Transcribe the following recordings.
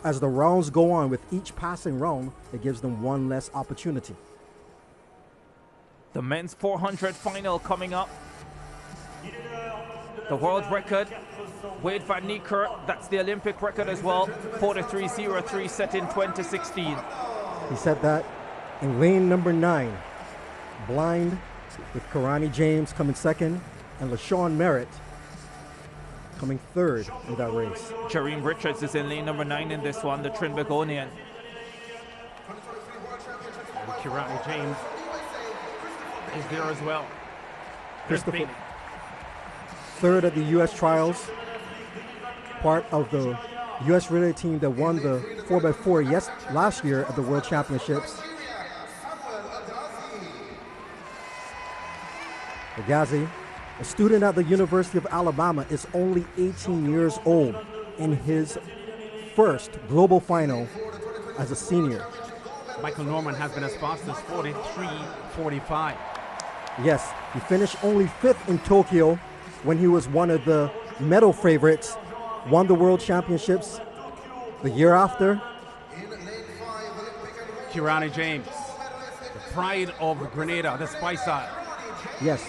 As the rounds go on, with each passing round, it gives them one less opportunity. The men's 400 final coming up. The world record, Wade van Niekerk, that's the Olympic record as well, 43.03 set in 2016. He set that in lane number 9, blind, with Kirani James coming second and LaShawn Merritt coming third in that race. Jereem Richards is in lane number 9 in this one, the Trinbagonian. And Kirani James is there as well. Christopher, third at the U.S. trials, part of the U.S. relay team that won the 4x4 last year at the World Championships. Agazi, a student at the University of Alabama, is only 18 years old in his first global final as a senior. Michael Norman has been as fast as 43.45. Yes, he finished only 5th in Tokyo when he was one of the medal favorites, won the World Championships the year after. Kirani James, the pride of Grenada, the Spice Isle. Yes,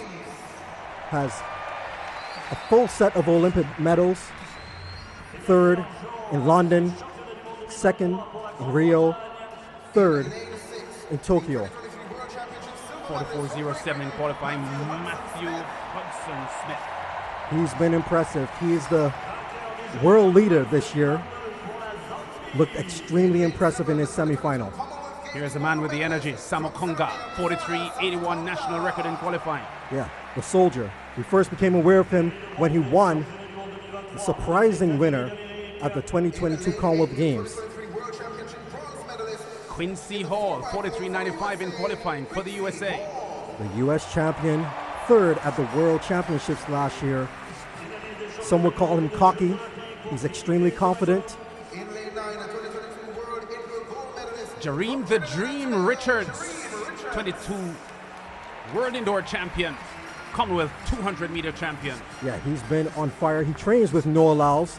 has a full set of Olympic medals. 3rd in London, 2nd in Rio, 3rd in Tokyo. 44.07 in qualifying, Matthew Hudson-Smith. He's been impressive. He is the world leader this year. Looked extremely impressive in his semifinal. Here's a man with the energy, Samakonga, 43.81 national record in qualifying. Yeah, the soldier. We first became aware of him when he won the surprising winner at the 2022 Commonwealth Games. Quincy Hall, 43.95 in qualifying for the USA. The U.S. champion, 3rd at the World Championships last year. Some would call him cocky. He's extremely confident. Jereem the Dream Richards, 22 World Indoor Champion, Commonwealth 200-meter champion. Yeah, he's been on fire. He trains with Noah Lyles.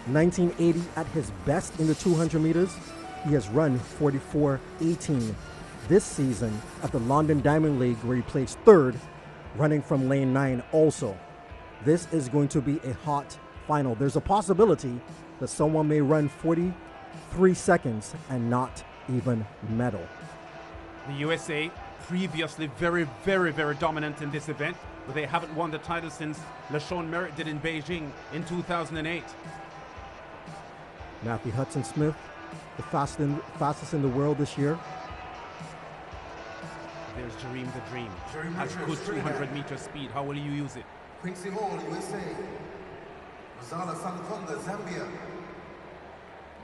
1980 at his best in the 200 meters. He has run 44.18 this season at the London Diamond League, where he placed 3rd, running from lane 9 also. This is going to be a hot final. There's a possibility that someone may run 43 seconds and not even medal. The USA previously very dominant in this event, but they haven't won the title since LaShawn Merritt did in Beijing in 2008. Matthew Hudson-Smith, the fastest in the world this year. There's Jereem the Dream. Has good 200-meter speed. How will you use it? Quincy Hall, USA. Rosala Samakonga, Zambia.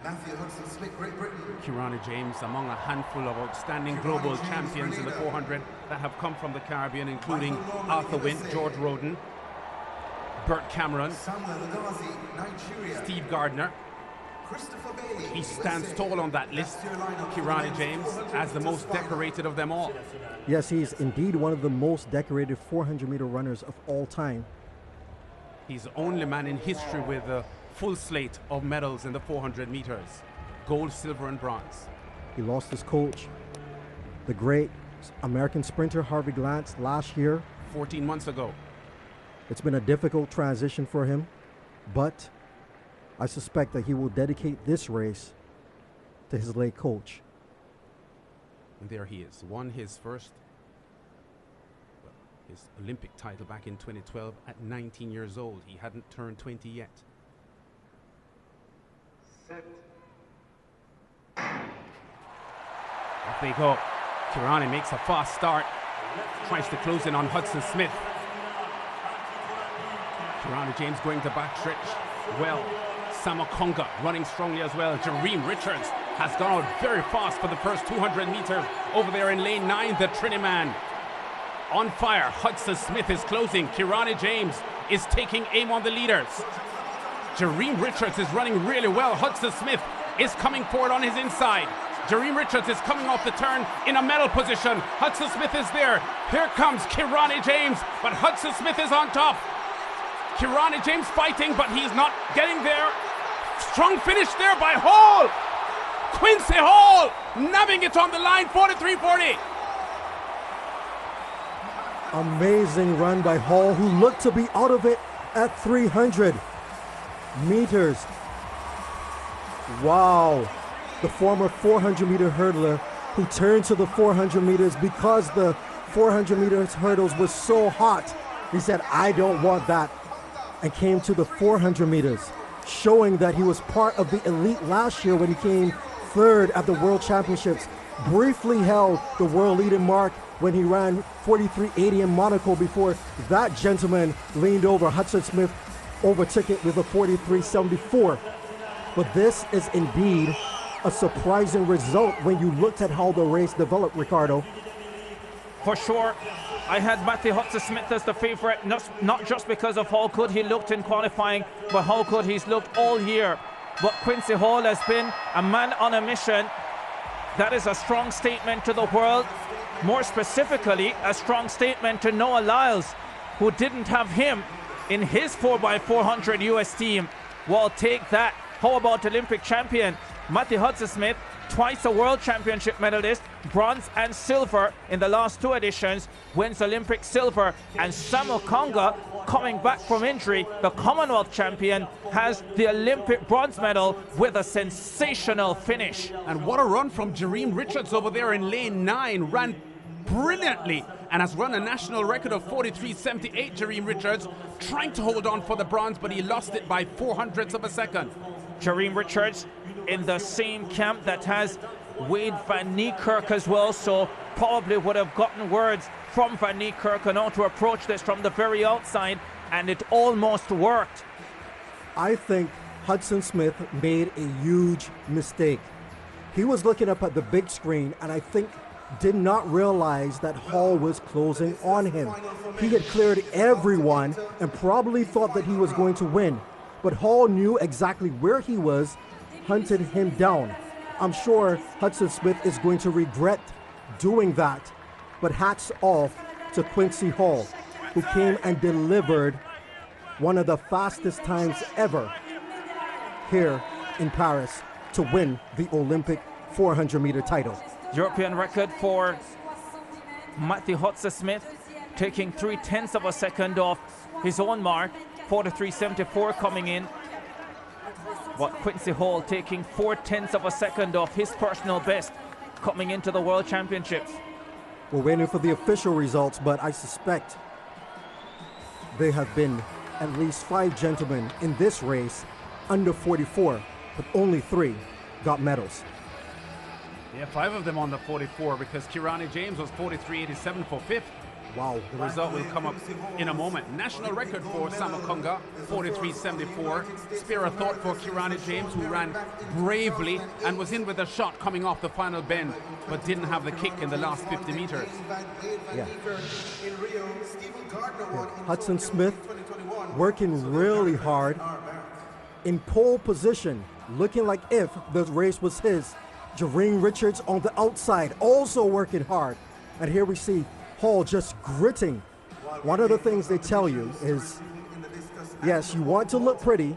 Matthew Hudson-Smith, Great Britain. Kirani James, among a handful of outstanding global champions in the 400 that have come from the Caribbean, including Arthur Wint, George Roden, Burt Cameron, Steve Gardner. He stands tall on that list, Kirani James, as the most decorated of them all. Yes, he's indeed one of the most decorated 400-meter runners of all time. He's the only man in history with a full slate of medals in the 400 meters, gold, silver, and bronze. He lost his coach, the great American sprinter Harvey Glantz, last year. 14 months ago. It's been a difficult transition for him, but I suspect that he will dedicate this race to his late coach. And there he is, won his first, his Olympic title back in 2012 at 19 years old. He hadn't turned 20 yet. Set. Off they go. Kirani makes a fast start, tries to close in on Hudson-Smith. Kirani James going to backstretch well. Samakonga running strongly as well. Jereem Richards has gone out very fast for the first 200 meters over there in lane 9, the Trinidad. On fire, Hudson-Smith is closing. Kirani James is taking aim on the leaders. Jereem Richards is running really well. Hudson-Smith is coming forward on his inside. Jereem Richards is coming off the turn in a medal position. Hudson-Smith is there. Here comes Kirani James, but Hudson-Smith is on top. Kirani James fighting, but he's not getting there. Strong finish there by Hall. Quincy Hall nabbing it on the line, 43-40. Amazing run by Hall, who looked to be out of it at 300 meters. Wow. The former 400-meter hurdler who turned to the 400 meters because the 400 meters hurdles was so hot. He said, I don't want that, and came to the 400 meters, showing that he was part of the elite last year when he came third at the World Championships. Briefly held the world leading mark when he ran 43.80 in Monaco before that gentleman leaned over. Hudson-Smith overtook it with a 43.74. But this is indeed a surprising result when you looked at how the race developed, Ricardo. For sure, I had Matthew Hudson-Smith as the favorite, not just because of how good he looked in qualifying, but how good he's looked all year. But Quincy Hall has been a man on a mission. That is a strong statement to the world. More specifically, a strong statement to Noah Lyles, who didn't have him in his 4x400 US team. Well, take that. How about Olympic champion Matthew Hudson-Smith, twice a world championship medalist, bronze and silver in the last two editions, wins Olympic silver. And Samuel Conga, coming back from injury, the Commonwealth champion, has the Olympic bronze medal with a sensational finish. And what a run from Jereem Richards over there in lane 9. Ran brilliantly and has run a national record of 43.78. Jereem Richards trying to hold on for the bronze, but he lost it by 0.04 of a second. Jereem Richards in the same camp that has Wade van Niekerk as well, so probably would have gotten words from van Niekerk on how to approach this from the very outside, and it almost worked. I think Hudson-Smith made a huge mistake. He was looking up at the big screen and I think did not realize that Hall was closing on him. He had cleared everyone and probably thought that he was going to win, but Hall knew exactly where he was, hunted him down. I'm sure Hudson-Smith is going to regret doing that, but hats off to Quincy Hall, who came and delivered one of the fastest times ever here in Paris to win the Olympic 400-meter title. European record for Matthew Hudson-Smith, taking 0.3 of a second off his own mark, 43.74 coming in. But Quincy Hall taking 0.4 of a second off his personal best coming into the World Championships. We're waiting for the official results, but I suspect there have been at least 5 gentlemen in this race under 44, but only 3 got medals. Yeah, 5 of them on the 44 because Kirani James was 43.87 for 5th. Wow. The result will come up in a moment. National record for Samuel Conga, 43.74. Spare a thought for Kirani James, who ran bravely and was in with a shot coming off the final bend, but didn't have the kick in the last 50 meters. Yeah. Hudson-Smith working really hard in pole position, looking like if the race was his. Jereem Richards on the outside, also working hard. And here we see Hall just gritting. One of the things they tell you is, yes, you want to look pretty,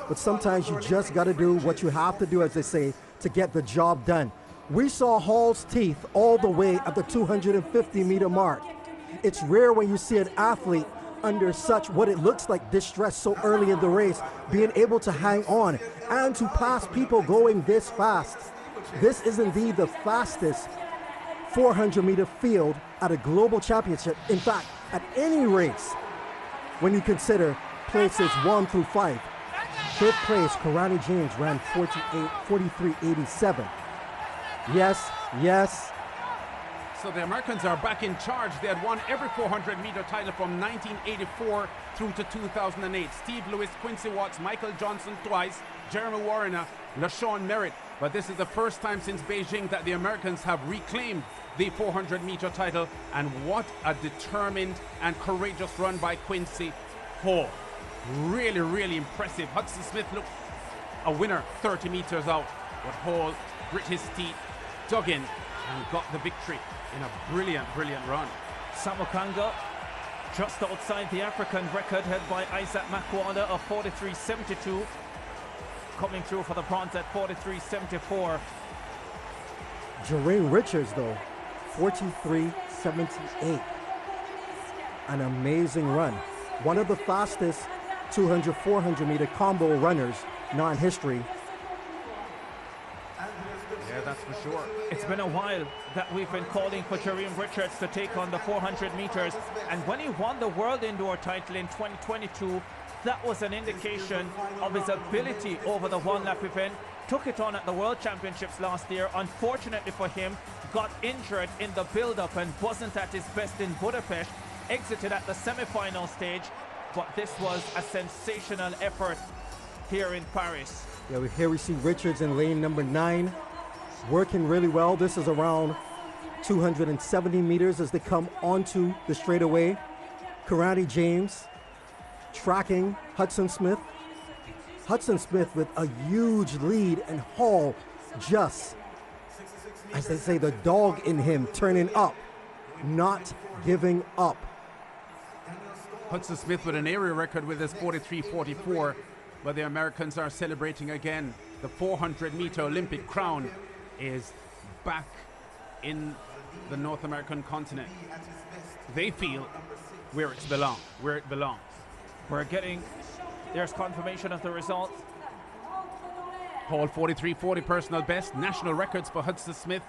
but sometimes you just got to do what you have to do, as they say, to get the job done. We saw Hall's teeth all the way at the 250-meter mark. It's rare when you see an athlete under such what it looks like distress so early in the race, being able to hang on and to pass people going this fast. This is indeed the fastest 400-meter field at a global championship. In fact, at any race, when you consider places 1 through 5. 5th place, Kirani James ran 43.87. Yes, yes. So the Americans are back in charge. They had won every 400-meter title from 1984 through to 2008. Steve Lewis, Quincy Watts, Michael Johnson twice, Jeremy Warner, LaShawn Merritt. But this is the first time since Beijing that the Americans have reclaimed the 400-meter title. And what a determined and courageous run by Quincy Hall. Really, really impressive. Hudson-Smith looked a winner 30 meters out, but Hall grit his teeth, dug in, and got the victory in a brilliant, brilliant run. Samuel Conga just outside the African record, held by Isaac Makwala of 43.72. Coming through for the bronze at 43.74. Jereem Richards, though, 43.78. An amazing run. One of the fastest 200, 400 meter combo runners now in history. Yeah, that's for sure. It's been a while that we've been calling for Jereem Richards to take on the 400 meters. And when he won the world indoor title in 2022, that was an indication of his ability over the one-lap event. Took it on at the World Championships last year. Unfortunately for him, got injured in the build-up and wasn't at his best in Budapest. Exited at the semi-final stage, but this was a sensational effort here in Paris. Yeah, here we see Richards in lane number 9, working really well. This is around 270 meters as they come onto the straightaway. Kirani James tracking Hudson-Smith. Hudson-Smith with a huge lead, and Hall just, as they say, the dog in him turning up, not giving up. Hudson-Smith with an area record with his 43.44, but the Americans are celebrating again. The 400-meter Olympic crown is back in the North American continent. They feel where it belongs. We're getting, there's confirmation of the results. Hall 43.40 personal best, national records for Hudson-Smith.